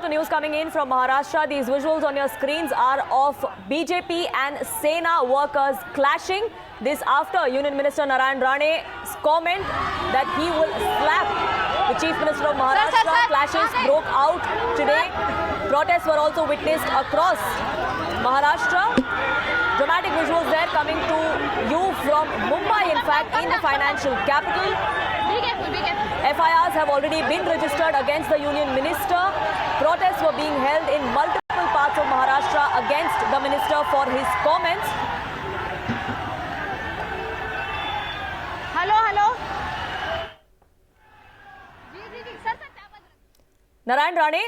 to news coming in from Maharashtra. These visuals on your screens are of BJP and Sena workers clashing. This after Union Minister Narayan Rane's comment that he will slap the Chief Minister of Maharashtra. Clashes broke out today. Protests were also witnessed across Maharashtra. Dramatic visuals there coming to you from Mumbai, in fact, in the financial capital. FIRs have already been registered against the Union Minister. Protests were being held in multiple parts of Maharashtra against the Minister for his comments. Hello. Narayan Rane,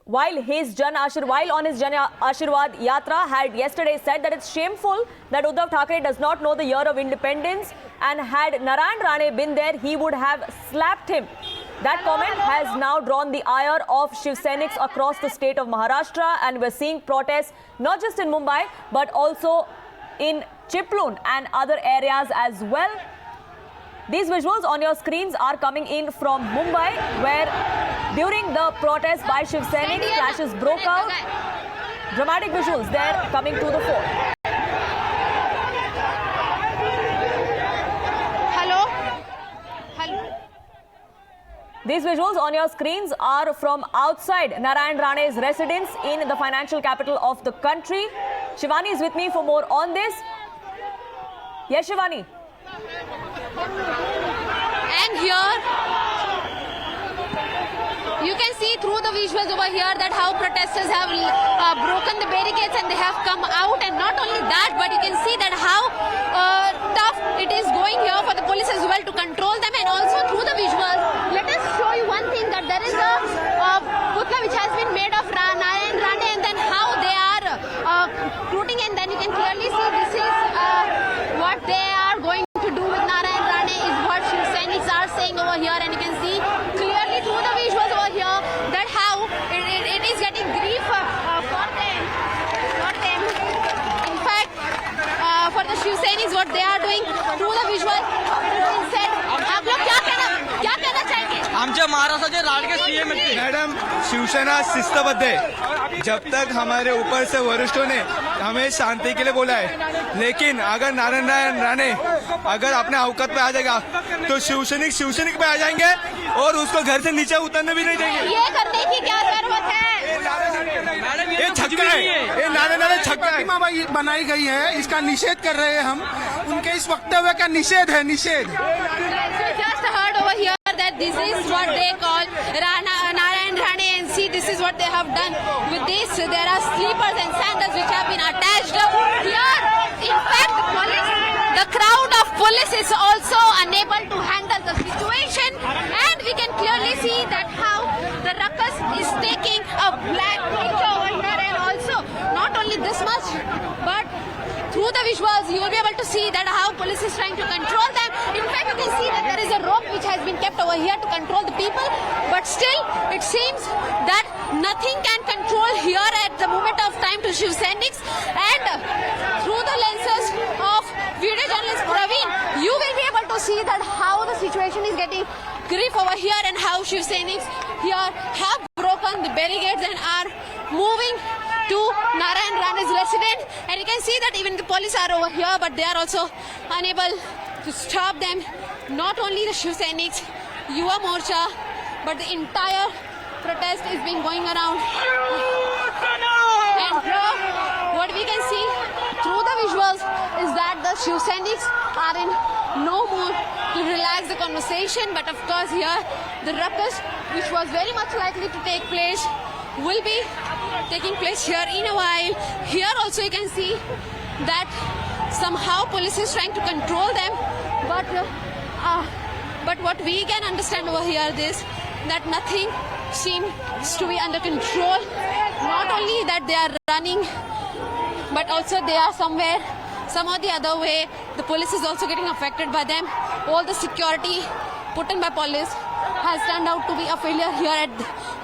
while on his Jan Ashirwad Yatra, had yesterday said that it's shameful that Uddhav Thackeray does not know the year of independence, and had Narayan Rane been there, he would have slapped him. That comment has now drawn the ire of Shiv Sainiks across the state of Maharashtra, and we're seeing protests not just in Mumbai but also in Chiplun and other areas as well. These visuals on your screens are coming in from Mumbai, where during the protest by Shiv Sainik, clashes broke out. Dramatic visuals there coming to the fore. Hello. These visuals on your screens are from outside Narayan Rane's residence in the financial capital of the country. Shivani is with me for more on this. Yes, Shivani. And here you can see through the visuals over here that how protesters have broken the barricades and they have come out. And not only that, but you can see that how tough it is going here for the police as well to control them. And also through the visuals, let us show you one thing, that there is a putla which has been made of Narayan Rane, and then how they are recruiting, and then you can clearly see this is what they are going to do with Narayan Rane is what Shiv Sainiks are saying over here. And you can see clearly through the visuals over here that how it is getting grief for them. In fact, for the Shiv Sainiks, what they are doing through the visuals, said, आप लोग क्या कहना चाहेंगे? आमच्या महाराष्ट्राचे लाडके CM madam, Shiv Sena शिस्तबद्ध है. जब तक हमारे ऊपर से वरिष्ठों ने हमें शांति के लिए बोला है, लेकिन अगर नारायण राणे अगर अपने औकात पे आ जाएगा तो शिवसैनिक पे आ जाएंगे और उसको घर से नीचे उतरने भी नहीं देंगे. ये करने की क्या जरूरत है? ये छक्का है, ये नारायण छक्का है. प्रतिमा बनाई गई है, इसका निषेध कर रहे हैं हम. उनके इस वक्तव्य का निषेध है, निषेध. Just heard over here that this is what they call Narayan Rane, and see this is what they have done with this. There are sleepers and sandals which have been attached here. In fact, the crowd of police is also unable to handle the situation, and we can clearly see that how the ruckus is taking a black picture over there. And also not only this much, but through the visuals you will be able to see that how police is trying to control them. In fact, you can see that there is a rope which has been kept over here to control the people, but still it seems that nothing can control here at the moment of time to Shiv Sainiks. And through the lenses of video journalist Praveen, you will be able to see that how the situation is getting grief over here, and how Shiv Sainiks here have broken the barricades and are moving to Narayan Rane's residence. And you can see that even the police are over here, but they are also unable to stop them. Not only the Shiv Sainiks, Yuva Morcha, but the entire protest is being going around. And here, what we can see through the visuals is that the Shiv Sainiks are in no mood to relax the conversation. But of course here, the ruckus, which was very much likely to take place, will be taking place here in a while. Here also you can see that somehow police is trying to control them, but what we can understand over here is that nothing seems to be under control. Not only that they are running, but also they are somewhere, some or the other way, the police is also getting affected by them. All the security put in by police has turned out to be a failure here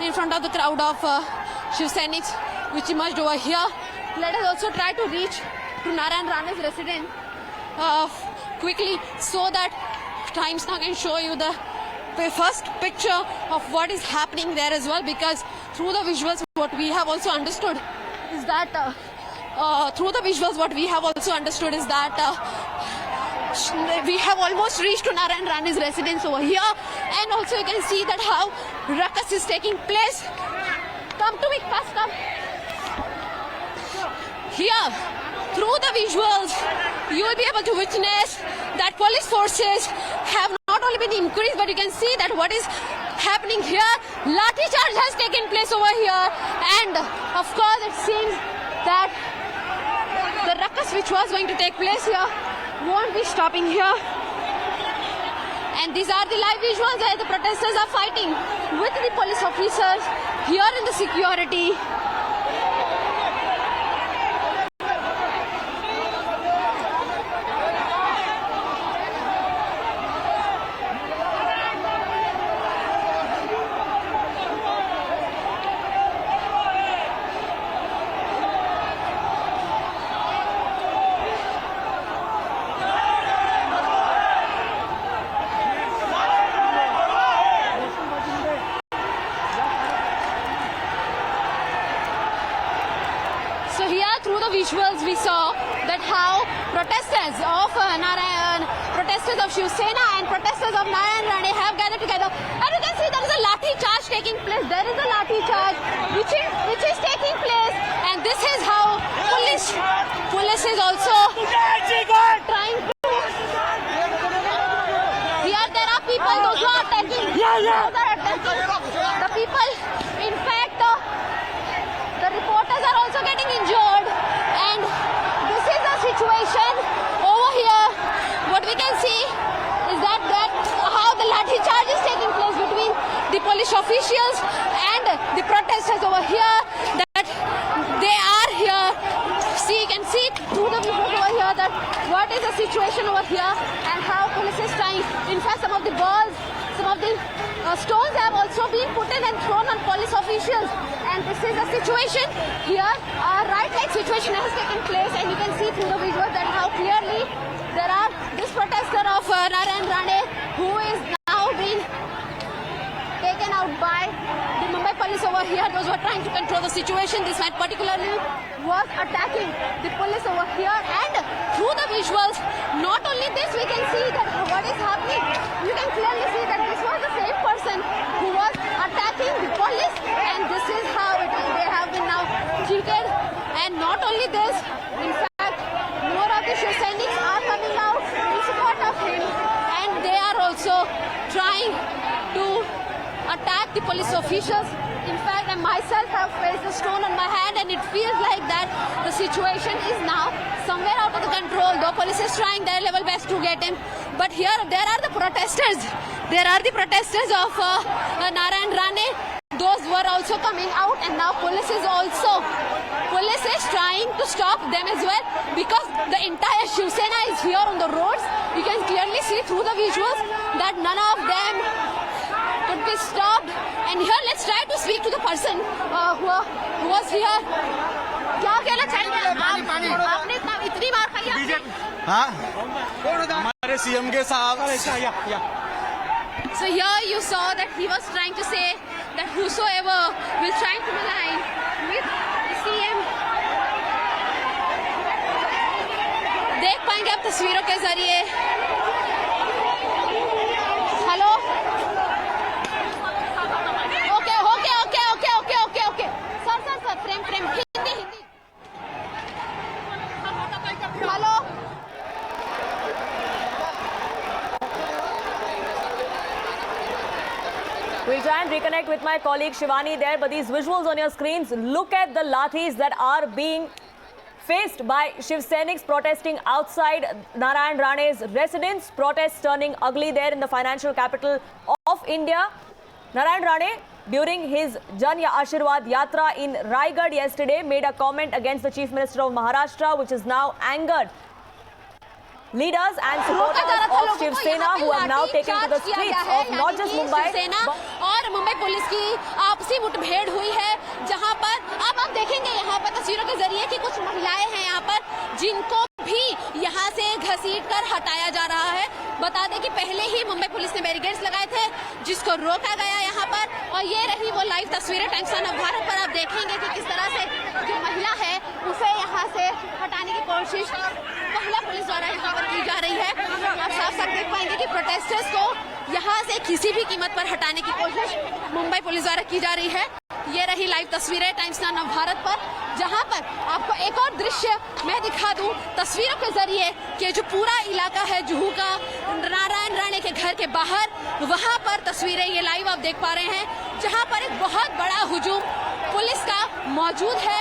in front of the crowd of Shiv Sainiks which emerged over here. Let us also try to reach to Narayan Rane's residence quickly, so that Times Now can show you the first picture of what is happening there as well, because through the visuals, what we have also understood is that we have almost reached to Narayan Rane's residence over here, and also you can see that how ruckus is taking place. Come to me, fast come. Here, through the visuals, you will be able to witness that police forces have not only been increased, but you can see that what is happening here. Lathi charge has taken place over here, and of course it seems that the ruckus which was going to take place here won't be stopping here. And these are the live visuals where the protesters are fighting with the police officers here in the security. So here through the visuals we saw that how protesters of protesters of Shiv Sena and protesters of Narayan Rane have gathered together, and you can see there is a lathi charge taking place. There is a lathi charge which is taking place, and this is how police is also trying to. Here there are people, those who are attacking. The people, in fact, the reporters are also getting injured, and this is the situation over here. What we can see is that how the lathi charge is taking place between the police officials and the protesters over here. That they are here. See, you can see through the visuals over here that what is the situation over here and how police is trying. In fact, some of the balls, some of the stones have also been put in and thrown on police officials, and this is the situation here. A right-like situation has taken place, and you can see through the visual that how clearly there are this protester of Narayan Rane who is now being taken out by the Mumbai police over here. Those who are trying to control the situation. This man particularly was attacking the police over here, and through the visuals, not only this, we can see that what is happening. You can clearly see that this was the same person who was attacking the police, and this is how they have been now treated. And not only this, in fact, more of the Shiv Sainiks are coming out in support of him, and they are also trying to attack the police officials. In fact, I myself have placed a stone on my hand, and it feels like that the situation is now somewhere out of the control. Though police is trying their level best to get him, but here there are the protesters. There are the protesters of Narayan Rane. Those were also coming out, and now police is trying to stop them as well, because the entire Shiv Sena is here on the roads. You can clearly see through the visuals that none of them could be stopped. And here let's try to speak to the person who was here. क्या कहना चाहिए आपने इतनी मार खाई है? हाँ, हमारे सीएम के साहब. So here you saw that he was trying to say that whosoever will try to align with the CM. देख पाएंगे आप तस्वीरों के जरिए. Hello. Okay. Sir Prem Hindi. Hello. We'll try and reconnect with my colleague Shivani there, but these visuals on your screens, look at the lathis that are being faced by Shiv Sainiks protesting outside Narayan Rane's residence. Protests turning ugly there in the financial capital of India. Narayan Rane, during his Jan Ashirwad Yatra in Raigad yesterday, made a comment against the Chief Minister of Maharashtra, which has now angered leaders and supporters of Shiv Sena, who have now taken to the streets of not just Mumbai. और Mumbai police की आपसी मुठभेड़ हुई है, जहां पर अब आप देखेंगे यहाँ पर तस्वीरों के जरिए कि कुछ महिलाएं हैं यहाँ पर, जिनको भी यहाँ से घसीट कर हटाया जा रहा है. बता दें कि पहले ही मुंबई पुलिस ने बैरिकेड्स लगाए थे, जिसको रोका गया यहाँ पर। और ये रही वो लाइव तस्वीरें टाइम्स ऑफ भारत पर। आप देखेंगे कि किस तरह से जो महिला है उसे यहाँ से हटाने की कोशिश महिला पुलिस द्वारा यहाँ पर की जा रही है। आप साफ साफ देख पाएंगे कि प्रोटेस्टर्स को यहाँ से किसी भी कीमत पर हटाने की कोशिश मुंबई पुलिस द्वारा की जा रही है। ये रही लाइव तस्वीरें टाइम्स ऑफ भारत पर, जहाँ पर आपको एक और दृश्य मैं दिखा दूं तस्वीरों के जरिए कि जो पूरा इलाका है जुहू का, नारायण राणे के घर के बाहर, वहाँ पर तस्वीरें ये लाइव आप देख पा रहे हैं, जहाँ पर एक बहुत बड़ा हुजूम पुलिस का मौजूद है।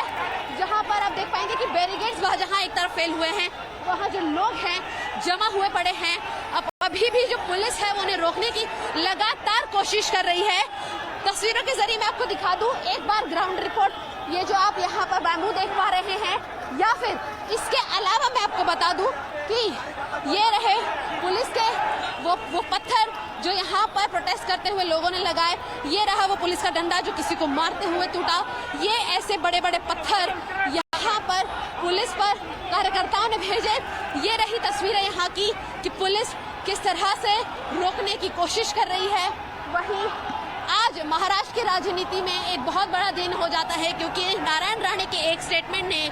जहाँ पर आप देख पाएंगे कि बैरिकेड्स वहाँ जहाँ एक तरफ फैल हुए हैं, वहाँ जो लोग हैं जमा हुए पड़े हैं। अब अभी भी जो पुलिस है वो उन्हें रोकने की लगातार कोशिश कर रही है। तस्वीरों के जरिए मैं आपको दिखा दूं एक बार ग्राउंड रिपोर्ट, ये जो आप यहाँ पर बैम्बू देख पा रहे हैं, या फिर इसके अलावा मैं आपको बता दूं कि ये रहे पुलिस के वो पत्थर जो यहाँ पर प्रोटेस्ट करते हुए लोगों ने लगाए, ये रहा वो पुलिस का डंडा जो किसी को मारते हुए टूटा। ये ऐसे बड़े बड़े पत्थर यहाँ पर पुलिस पर कार्यकर्ताओं ने भेजे। ये रही तस्वीरें यहाँ की कि पुलिस किस तरह से रोकने की कोशिश कर रही है। वहीं आज महाराष्ट्र की राजनीति में एक बहुत बड़ा दिन हो जाता है, क्योंकि नारायण राणे के एक स्टेटमेंट ने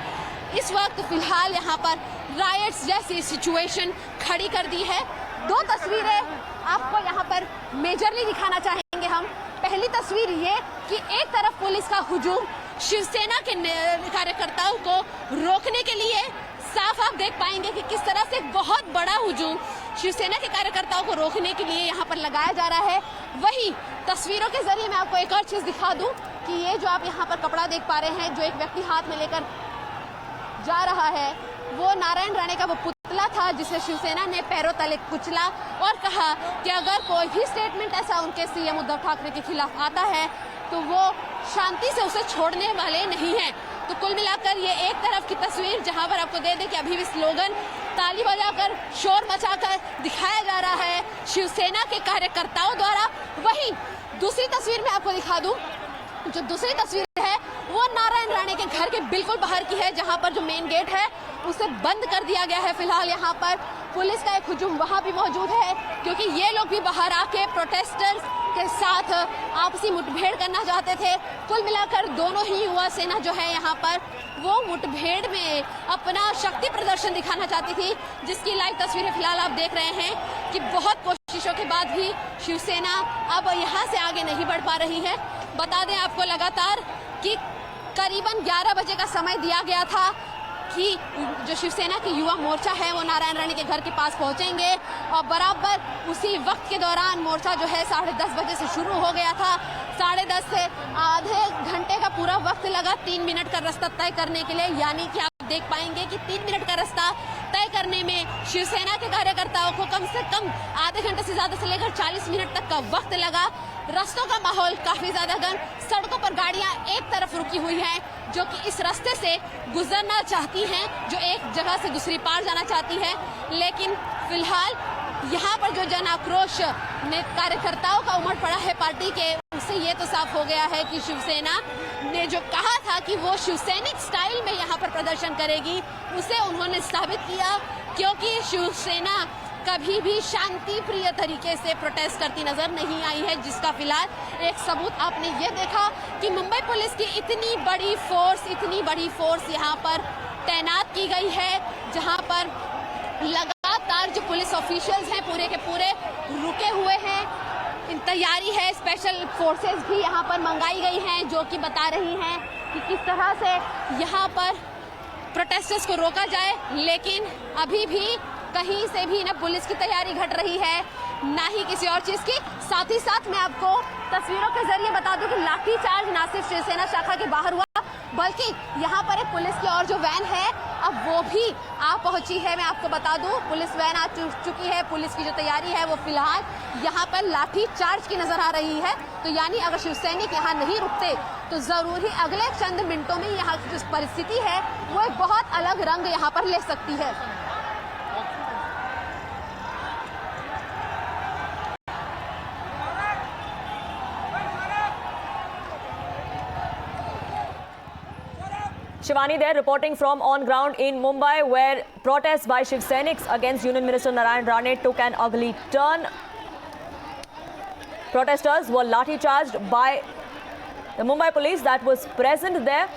इस वक्त फिलहाल यहाँ पर रायट्स जैसी सिचुएशन खड़ी कर दी है। दो तस्वीरें आपको यहाँ पर मेजरली दिखाना चाहेंगे हम। पहली तस्वीर ये कि एक तरफ पुलिस का हुजूम शिवसेना के कार्यकर्ताओं को रोकने के लिए, साफ आप देख पाएंगे कि किस तरह से बहुत बड़ा हुजूम शिवसेना के कार्यकर्ताओं को रोकने के लिए यहाँ पर लगाया जा रहा है। वही तस्वीरों के जरिए मैं आपको एक और चीज दिखा दूं कि ये जो आप यहाँ पर कपड़ा देख पा रहे हैं, जो एक व्यक्ति हाथ में लेकर जा रहा है, वो नारायण राणे का वो पुतला था जिसे शिवसेना ने पैरों तले कुचला और कहा कि अगर कोई भी स्टेटमेंट ऐसा उनके सीएम उद्धव ठाकरे के खिलाफ आता है तो वो शांति से उसे छोड़ने वाले नहीं हैं। तो कुल मिलाकर ये एक तरफ की तस्वीर जहां पर आपको दे दें कि अभी भी स्लोगन ताली बजाकर शोर मचाकर दिखाया जा रहा है शिवसेना के कार्यकर्ताओं द्वारा। वहीं दूसरी तस्वीर में आपको दिखा दूं, जो दूसरी तस्वीर है वो नारायण राणे के घर के बिल्कुल बाहर की है, जहां पर जो मेन गेट है उसे बंद कर दिया गया है। फिलहाल यहाँ पर पुलिस का एक हुजूम वहां भी मौजूद है, क्योंकि ये लोग भी बाहर आके प्रोटेस्टर्स के साथ आपसी मुठभेड़ करना चाहते थे। कुल मिलाकर दोनों ही युवा सेना जो है यहाँ पर वो मुठभेड़ में अपना शक्ति प्रदर्शन दिखाना चाहती थी, जिसकी लाइव तस्वीरें फिलहाल आप देख रहे हैं कि बहुत कोशिशों के बाद भी शिवसेना अब यहाँ से आगे नहीं बढ़ पा रही है। बता दें आपको लगातार कि करीबन 11 बजे का समय दिया गया था कि जो शिवसेना की युवा मोर्चा है वो नारायण राणे के घर के पास पहुंचेंगे, और बराबर उसी वक्त के दौरान मोर्चा जो है 10:30 बजे से शुरू हो गया था। 10:30 से आधे घंटे का पूरा वक्त लगा 3 मिनट का रास्ता तय करने के लिए, यानी कि आप देख पाएंगे कि 3 मिनट का रास्ता तय करने में शिवसेना के कार्यकर्ताओं को कम से कम आधे घंटे से ज्यादा से लेकर 40 मिनट तक का वक्त लगा। रास्तों का माहौल काफी ज्यादा गर्म, सड़कों पर गाड़ियां एक तरफ रुकी हुई हैं जो कि इस रास्ते से गुजरना चाहती हैं, जो एक जगह से दूसरी पार जाना चाहती है। लेकिन फिलहाल यहाँ पर जो जन आक्रोश ने कार्यकर्ताओं का उमड़ पड़ा है पार्टी के, उससे ये तो साफ हो गया है कि शिवसेना ने जो कहा था कि वो शिवसैनिक स्टाइल में यहाँ पर प्रदर्शन करेगी, उसे उन्होंने साबित किया, क्योंकि शिवसेना कभी भी शांति प्रिय तरीके से प्रोटेस्ट करती नजर नहीं आई है, जिसका फिलहाल एक सबूत आपने ये देखा कि मुंबई पुलिस की इतनी बड़ी फोर्स यहाँ पर तैनात की गई है, जहाँ पर लगातार जो पुलिस ऑफिशियल्स हैं पूरे के पूरे रुके हुए हैं। इन तैयारी है, स्पेशल फोर्सेस भी यहाँ पर मंगाई गई हैं, जो कि बता रही हैं कि किस तरह से यहाँ पर प्रोटेस्टर्स को रोका जाए। लेकिन अभी भी कहीं से भी न पुलिस की तैयारी घट रही है, ना ही किसी और चीज की। साथ ही साथ मैं आपको तस्वीरों के जरिए बता दूं कि लाठीचार्ज ना सिर्फ शिवसेना शाखा के बाहर हुआ, बल्कि यहाँ पर एक पुलिस की और जो वैन है अब वो भी आ पहुंची है। मैं आपको बता दूं पुलिस वैन आ चुकी है। पुलिस की जो तैयारी है वो फिलहाल यहाँ पर लाठीचार्ज की नजर आ रही है। तो यानी अगर शिवसैनिक यहाँ नहीं रुकते तो जरूर ही अगले चंद मिनटों में यहाँ की जो परिस्थिति है वो एक बहुत अलग रंग यहाँ पर ले सकती है। Shivani there reporting from on ground in Mumbai, where protests by Shiv Sainiks against Union Minister Narayan Rane took an ugly turn. Protesters were lathi-charged by the Mumbai police that was present there.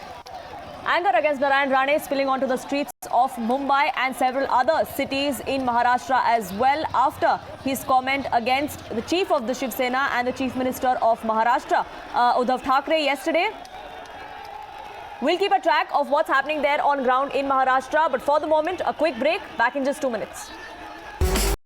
Anger against Narayan Rane spilling onto the streets of Mumbai and several other cities in Maharashtra as well after his comment against the chief of the Shiv Sena and the chief minister of Maharashtra, Uddhav Thackeray, yesterday. We'll keep a track of what's happening there on ground in Maharashtra, but for the moment, a quick break. Back in just 2 minutes.